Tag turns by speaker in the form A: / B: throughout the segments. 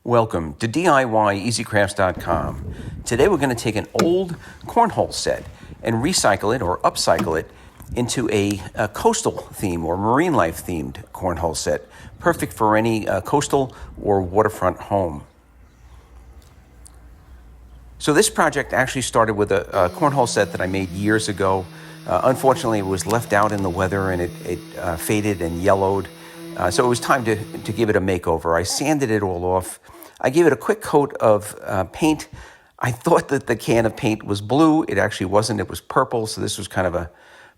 A: Welcome to DIYEasyCrafts.com. Today we're going to take an old cornhole set and recycle it or upcycle it into a coastal theme or marine life themed cornhole set, perfect for any coastal or waterfront home. So this project actually started with a cornhole set that I made years ago. Unfortunately, it was left out in the weather and it faded and yellowed. So it was time to give it a makeover. I sanded it all off. I gave it a quick coat of paint. I thought that the can of paint was blue. It actually wasn't. It was purple. So this was kind of a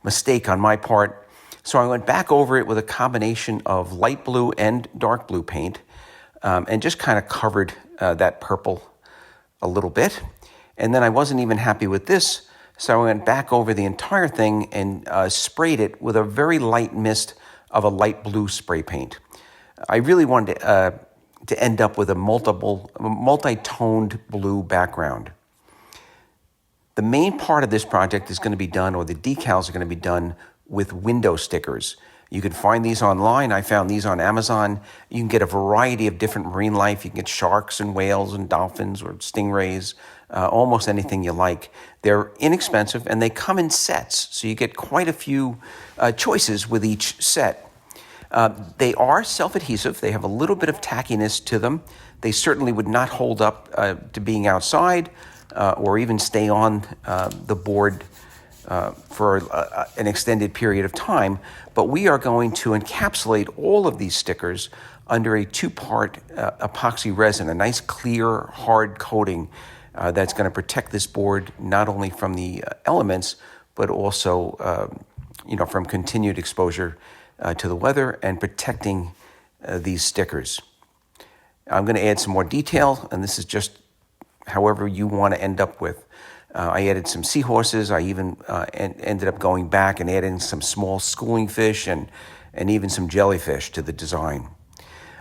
A: mistake on my part. So I went back over it with a combination of light blue and dark blue paint and just kind of covered that purple a little bit. And then I wasn't even happy with this. So I went back over the entire thing and sprayed it with a very light mist of a light blue spray paint. I really wanted to end up with a multi-toned blue background. The main part of this project is going to be done, or the decals are going to be done with window stickers. You can find these online. I found these on Amazon. You can get a variety of different marine life. You can get sharks and whales and dolphins or stingrays, almost anything you like. They're inexpensive and they come in sets, so you get quite a few choices with each set. They are self-adhesive. They have a little bit of tackiness to them. They certainly would not hold up to being outside or even stay on the board for an extended period of time. But we are going to encapsulate all of these stickers under a two-part epoxy resin, a nice clear, hard coating that's going to protect this board not only from the elements, but also from continued exposure to the weather and protecting these stickers. I'm going to add some more detail, and this is just however you want to end up with. I added some seahorses. I even ended up going back and adding some small schooling fish and even some jellyfish to the design.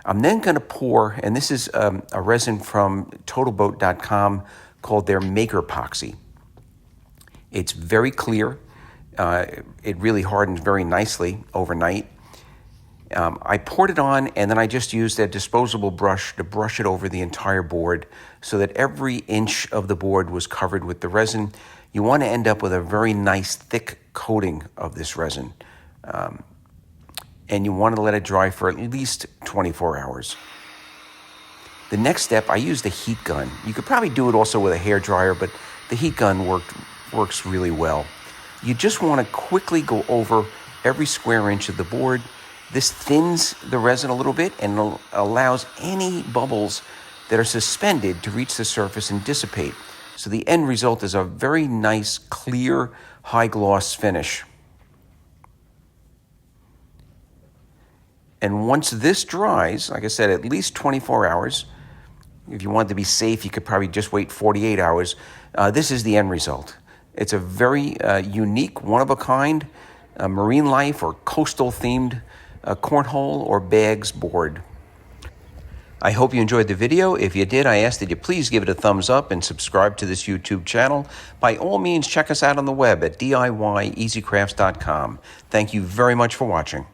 A: I'm then going to pour, and this is a resin from TotalBoat.com called their Maker Epoxy. It's very clear. It really hardens very nicely overnight. I poured it on, and then I just used a disposable brush to brush it over the entire board so that every inch of the board was covered with the resin. You want to end up with a very nice thick coating of this resin. And you want to let it dry for at least 24 hours. The next step, I used a heat gun. You could probably do it also with a hairdryer, but the heat gun works really well. You just want to quickly go over every square inch of the board. This thins the resin a little bit and allows any bubbles that are suspended to reach the surface and dissipate. So the end result is a very nice, clear, high gloss finish. And once this dries, like I said, at least 24 hours. If you want to be safe, you could probably just wait 48 hours. This is the end result. It's a very unique, one-of-a-kind marine life or coastal themed cornhole or bags board. I hope you enjoyed the video. If you did, I ask that you please give it a thumbs up and subscribe to this YouTube channel. By all means, check us out on the web at DIYEasyCrafts.com. Thank you very much for watching.